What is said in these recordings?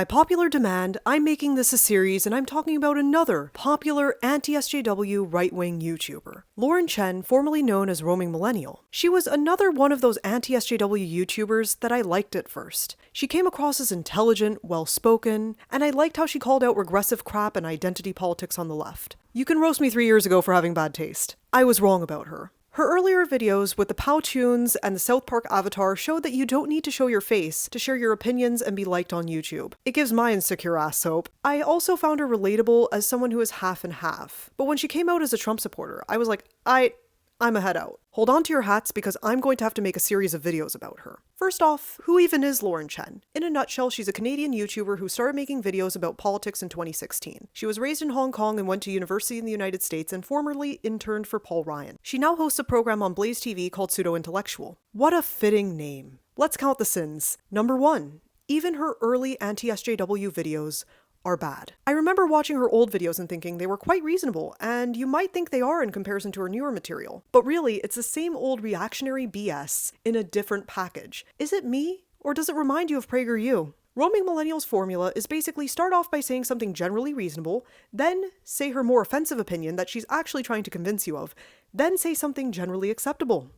By popular demand, I'm making this a series and I'm talking about another popular anti-SJW right-wing YouTuber, Lauren Chen, formerly known as Roaming Millennial. She was another one of those anti-SJW YouTubers that I liked at first. She came across as intelligent, well-spoken, and I liked how she called out regressive crap and identity politics on the left. You can roast me 3 years ago for having bad taste. I was wrong about her. Her earlier videos with the Powtoons and the South Park avatar showed that you don't need to show your face to share your opinions and be liked on YouTube. It gives my insecure ass hope. I also found her relatable as someone who is half and half. But when she came out as a Trump supporter, I was like, I'm a head out. Hold on to your hats because I'm going to have to make a series of videos about her. First off, who even is Lauren Chen? In a nutshell, she's a Canadian YouTuber who started making videos about politics in 2016. She was raised in Hong Kong and went to university in the United States and formerly interned for Paul Ryan. She now hosts a program on Blaze TV called Pseudo Intellectual. What a fitting name. Let's count the sins. Number 1. Even her early anti-SJW videos are bad. I remember watching her old videos and thinking they were quite reasonable, and you might think they are in comparison to her newer material. But really, it's the same old reactionary BS in a different package. Is it me, or does it remind you of PragerU? Roaming Millennial's formula is basically start off by saying something generally reasonable, then say her more offensive opinion that she's actually trying to convince you of, then say something generally acceptable.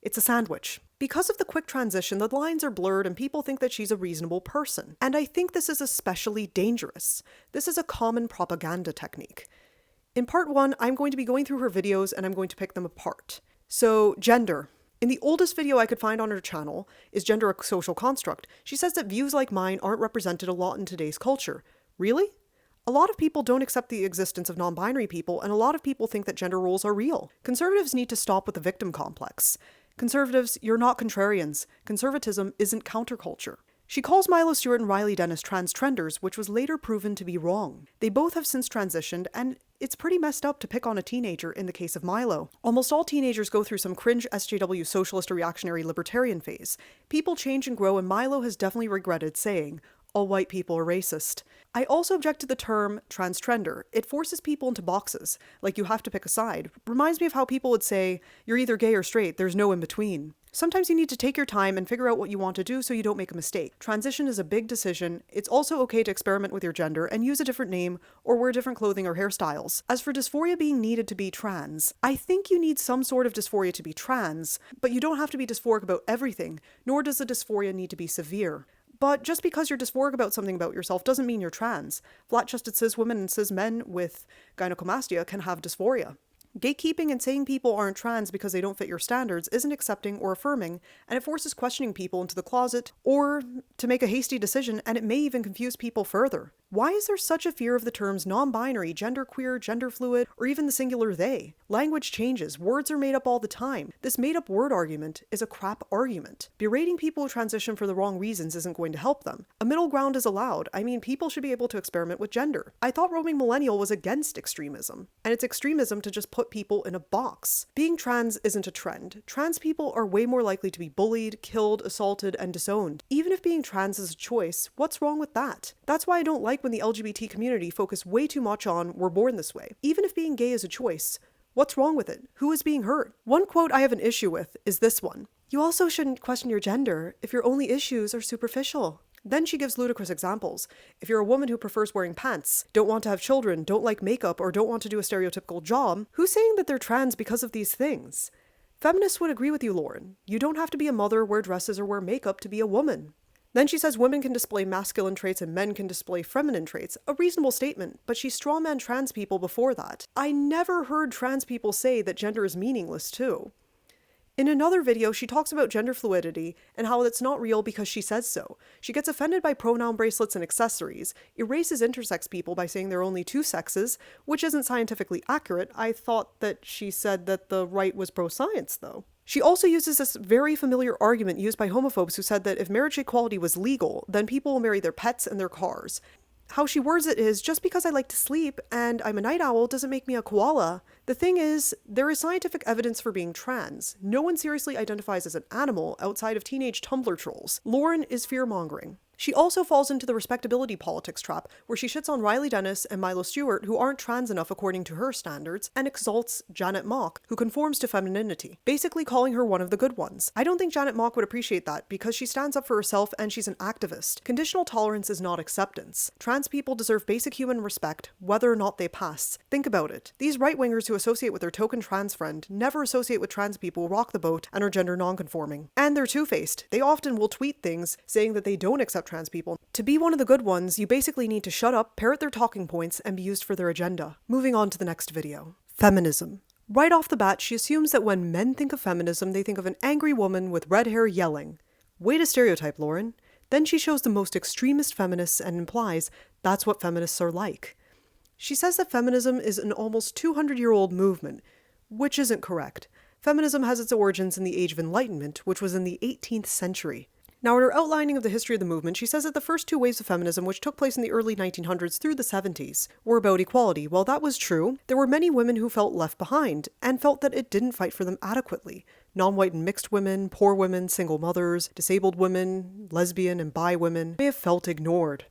It's a sandwich. Because of the quick transition, the lines are blurred and people think that she's a reasonable person. And I think this is especially dangerous. This is a common propaganda technique. In part 1, I'm going to be going through her videos and I'm going to pick them apart. So, gender. In the oldest video I could find on her channel, Is Gender a Social Construct? She says that views like mine aren't represented a lot in today's culture. Really? A lot of people don't accept the existence of non-binary people, and a lot of people think that gender roles are real. Conservatives need to stop with the victim complex. Conservatives, you're not contrarians. Conservatism isn't counterculture. She calls Milo Stewart and Riley Dennis trans trenders, which was later proven to be wrong. They both have since transitioned, and it's pretty messed up to pick on a teenager in the case of Milo. Almost all teenagers go through some cringe SJW socialist or reactionary libertarian phase. People change and grow, and Milo has definitely regretted saying, all white people are racist. I also object to the term transtrender. It forces people into boxes, like you have to pick a side. Reminds me of how people would say, you're either gay or straight, there's no in between. Sometimes you need to take your time and figure out what you want to do so you don't make a mistake. Transition is a big decision. It's also okay to experiment with your gender and use a different name or wear different clothing or hairstyles. As for dysphoria being needed to be trans, I think you need some sort of dysphoria to be trans, but you don't have to be dysphoric about everything, nor does the dysphoria need to be severe. But just because you're dysphoric about something about yourself doesn't mean you're trans. Flat-chested cis women and cis men with gynecomastia can have dysphoria. Gatekeeping and saying people aren't trans because they don't fit your standards isn't accepting or affirming, and it forces questioning people into the closet or to make a hasty decision, and it may even confuse people further. Why is there such a fear of the terms non-binary, genderqueer, gender fluid, or even the singular they? Language changes, words are made up all the time. This made-up word argument is a crap argument. Berating people who transition for the wrong reasons isn't going to help them. A middle ground is allowed. I mean, people should be able to experiment with gender. I thought Roaming Millennial was against extremism, and it's extremism to just put people in a box. Being trans isn't a trend. Trans people are way more likely to be bullied, killed, assaulted, and disowned. Even if being trans is a choice, what's wrong with that? That's why I don't like when the LGBT community focus way too much on we're born this way. Even if being gay is a choice, what's wrong with it? Who is being hurt? One quote I have an issue with is this one. You also shouldn't question your gender if your only issues are superficial. Then she gives ludicrous examples. If you're a woman who prefers wearing pants, don't want to have children, don't like makeup, or don't want to do a stereotypical job, who's saying that they're trans because of these things? Feminists would agree with you, Lauren. You don't have to be a mother, wear dresses, or wear makeup to be a woman. Then she says women can display masculine traits and men can display feminine traits. A reasonable statement, but she strawmanned trans people before that. I never heard trans people say that gender is meaningless too. In another video, she talks about gender fluidity and how it's not real because she says so. She gets offended by pronoun bracelets and accessories, erases intersex people by saying there are only two sexes, which isn't scientifically accurate. I thought that she said that the right was pro-science, though. She also uses this very familiar argument used by homophobes who said that if marriage equality was legal, then people will marry their pets and their cars. How she words it is, just because I like to sleep and I'm a night owl doesn't make me a koala. The thing is, there is scientific evidence for being trans. No one seriously identifies as an animal outside of teenage Tumblr trolls. Lauren is fear-mongering. She also falls into the respectability politics trap, where she shits on Riley Dennis and Milo Stewart, who aren't trans enough according to her standards, and exalts Janet Mock, who conforms to femininity, basically calling her one of the good ones. I don't think Janet Mock would appreciate that, because she stands up for herself and she's an activist. Conditional tolerance is not acceptance. Trans people deserve basic human respect, whether or not they pass. Think about it. These right-wingers who associate with their token trans friend never associate with trans people who rock the boat and are gender non-conforming. And they're two-faced. They often will tweet things saying that they don't accept trans people. To be one of the good ones, you basically need to shut up, parrot their talking points, and be used for their agenda. Moving on to the next video. Feminism. Right off the bat, she assumes that when men think of feminism, they think of an angry woman with red hair yelling. Way to stereotype, Lauren. Then she shows the most extremist feminists and implies that's what feminists are like. She says that feminism is an almost 200-year-old movement, which isn't correct. Feminism has its origins in the Age of Enlightenment, which was in the 18th century. Now, in her outlining of the history of the movement, she says that the first two waves of feminism, which took place in the early 1900s through the 70s, were about equality. While that was true, there were many women who felt left behind, and felt that it didn't fight for them adequately. Non-white and mixed women, poor women, single mothers, disabled women, lesbian and bi women may have felt ignored.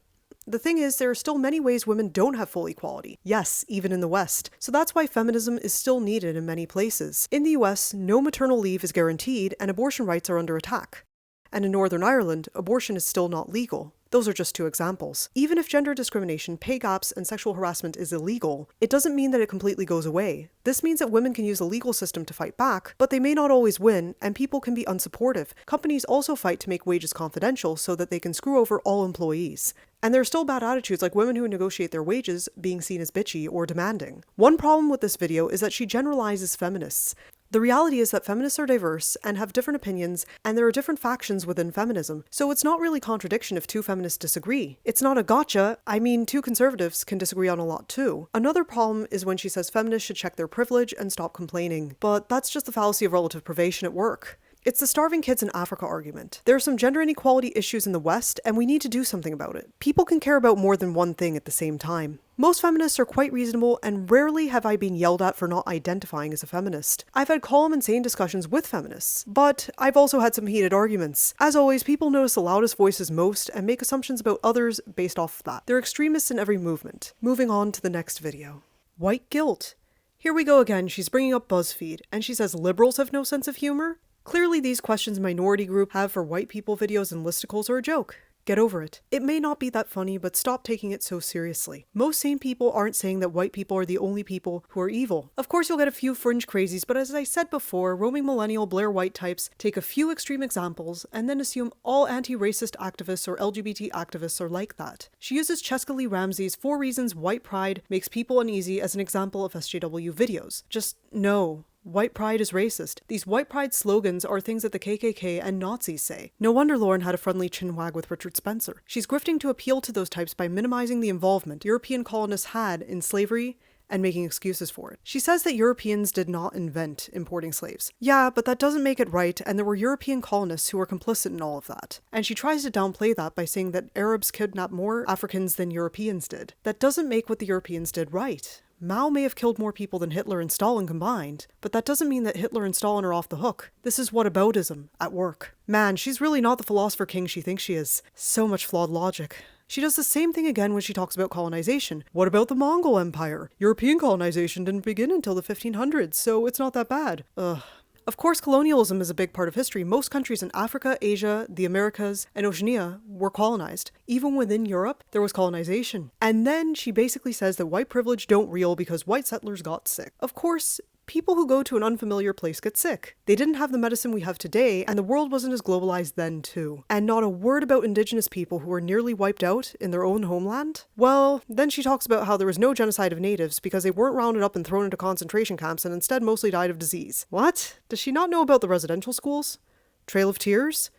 The thing is, there are still many ways women don't have full equality. Yes, even in the West. So that's why feminism is still needed in many places. In the US, no maternal leave is guaranteed, and abortion rights are under attack. And in Northern Ireland, abortion is still not legal. Those are just two examples. Even if gender discrimination, pay gaps, and sexual harassment is illegal, it doesn't mean that it completely goes away. This means that women can use the legal system to fight back, but they may not always win, and people can be unsupportive. Companies also fight to make wages confidential so that they can screw over all employees. And there are still bad attitudes like women who negotiate their wages being seen as bitchy or demanding. One problem with this video is that she generalizes feminists. The reality is that feminists are diverse and have different opinions, and there are different factions within feminism, so it's not really contradiction if two feminists disagree. It's not a gotcha. I mean, two conservatives can disagree on a lot too. Another problem is when she says feminists should check their privilege and stop complaining, but that's just the fallacy of relative privation at work. It's the starving kids in Africa argument. There are some gender inequality issues in the West, and we need to do something about it. People can care about more than one thing at the same time. Most feminists are quite reasonable, and rarely have I been yelled at for not identifying as a feminist. I've had calm and sane discussions with feminists, but I've also had some heated arguments. As always, people notice the loudest voices most and make assumptions about others based off of that. They're extremists in every movement. Moving on to the next video. White guilt. Here we go again, she's bringing up BuzzFeed, and she says liberals have no sense of humor? Clearly these questions minority group have for white people videos and listicles are a joke. Get over it. It may not be that funny, but stop taking it so seriously. Most sane people aren't saying that white people are the only people who are evil. Of course you'll get a few fringe crazies, but as I said before, roaming millennial Blair White types take a few extreme examples and then assume all anti-racist activists or LGBT activists are like that. She uses Cheska Lee Ramsey's 4 Reasons White Pride Makes People Uneasy as an example of SJW videos. Just no. White pride is racist. These white pride slogans are things that the KKK and Nazis say. No wonder Lauren had a friendly chinwag with Richard Spencer. She's grifting to appeal to those types by minimizing the involvement European colonists had in slavery and making excuses for it. She says that Europeans did not invent importing slaves. Yeah, but that doesn't make it right, and there were European colonists who were complicit in all of that. And she tries to downplay that by saying that Arabs kidnapped more Africans than Europeans did. That doesn't make what the Europeans did right. Mao may have killed more people than Hitler and Stalin combined, but that doesn't mean that Hitler and Stalin are off the hook. This is whataboutism at work. Man, she's really not the philosopher king she thinks she is. So much flawed logic. She does the same thing again when she talks about colonization. What about the Mongol Empire? European colonization didn't begin until the 1500s, so it's not that bad. Ugh. Of course, colonialism is a big part of history. Most countries in Africa, Asia, the Americas, and Oceania were colonized. Even within Europe, there was colonization. And then she basically says that white privilege don't reel because white settlers got sick. Of course, people who go to an unfamiliar place get sick. They didn't have the medicine we have today, and the world wasn't as globalized then too. And not a word about indigenous people who were nearly wiped out in their own homeland? Well, then she talks about how there was no genocide of natives because they weren't rounded up and thrown into concentration camps and instead mostly died of disease. What? Does she not know about the residential schools? Trail of Tears?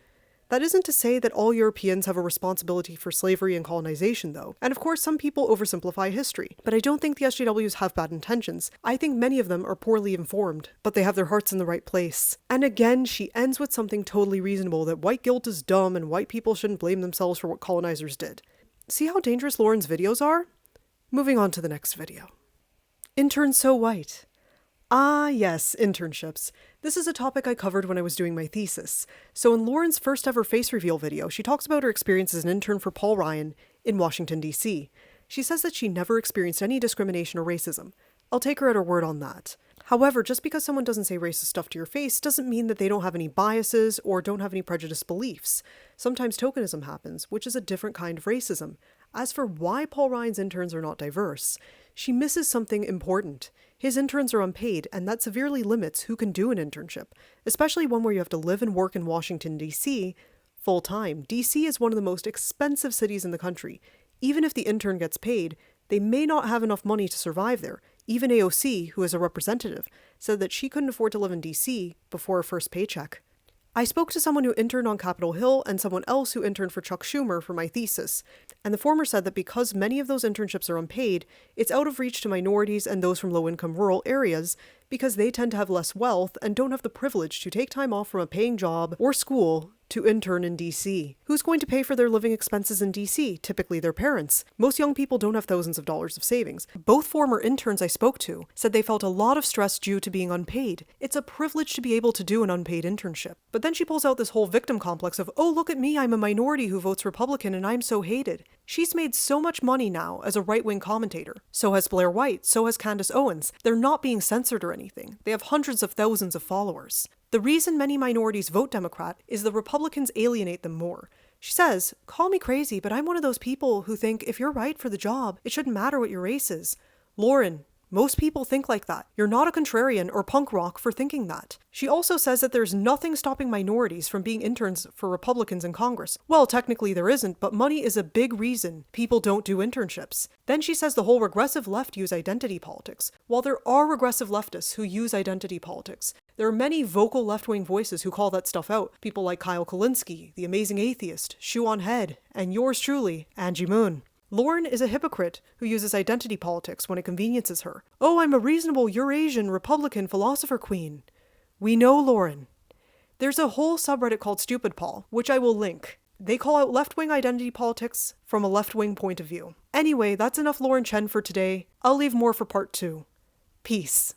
That isn't to say that all Europeans have a responsibility for slavery and colonization, though. And of course, some people oversimplify history. But I don't think the SJWs have bad intentions. I think many of them are poorly informed, but they have their hearts in the right place. And again, she ends with something totally reasonable, that white guilt is dumb and white people shouldn't blame themselves for what colonizers did. See how dangerous Lauren's videos are? Moving on to the next video. Intern So White. Ah, yes, internships. This is a topic I covered when I was doing my thesis. So in Lauren's first ever face reveal video, she talks about her experience as an intern for Paul Ryan in Washington, D.C. She says that she never experienced any discrimination or racism. I'll take her at her word on that. However, just because someone doesn't say racist stuff to your face doesn't mean that they don't have any biases or don't have any prejudiced beliefs. Sometimes tokenism happens, which is a different kind of racism. As for why Paul Ryan's interns are not diverse, she misses something important. His interns are unpaid, and that severely limits who can do an internship, especially one where you have to live and work in Washington, D.C. full-time. D.C. is one of the most expensive cities in the country. Even if the intern gets paid, they may not have enough money to survive there. Even AOC, who is a representative, said that she couldn't afford to live in D.C. before her first paycheck. I spoke to someone who interned on Capitol Hill and someone else who interned for Chuck Schumer for my thesis, and the former said that because many of those internships are unpaid, it's out of reach to minorities and those from low-income rural areas because they tend to have less wealth and don't have the privilege to take time off from a paying job or school to intern in DC. Who's going to pay for their living expenses in DC? Typically their parents. Most young people don't have thousands of dollars of savings. Both former interns I spoke to said they felt a lot of stress due to being unpaid. It's a privilege to be able to do an unpaid internship. But then she pulls out this whole victim complex of, oh, look at me, I'm a minority who votes Republican and I'm so hated. She's made so much money now as a right-wing commentator. So has Blair White, so has Candace Owens. They're not being censored or anything. They have hundreds of thousands of followers. The reason many minorities vote Democrat is the Republicans alienate them more. She says, call me crazy, but I'm one of those people who think if you're right for the job, it shouldn't matter what your race is. Lauren, most people think like that. You're not a contrarian or punk rock for thinking that. She also says that there's nothing stopping minorities from being interns for Republicans in Congress. Well, technically there isn't, but money is a big reason people don't do internships. Then she says the whole regressive left use identity politics. While there are regressive leftists who use identity politics, there are many vocal left-wing voices who call that stuff out. People like Kyle Kulinski, the amazing atheist, Shoe on Head, and yours truly, Angie Moon. Lauren is a hypocrite who uses identity politics when it conveniences her. Oh, I'm a reasonable Eurasian Republican philosopher queen. We know Lauren. There's a whole subreddit called Stupid Paul, which I will link. They call out left-wing identity politics from a left-wing point of view. Anyway, that's enough Lauren Chen for today. I'll leave more for part 2. Peace.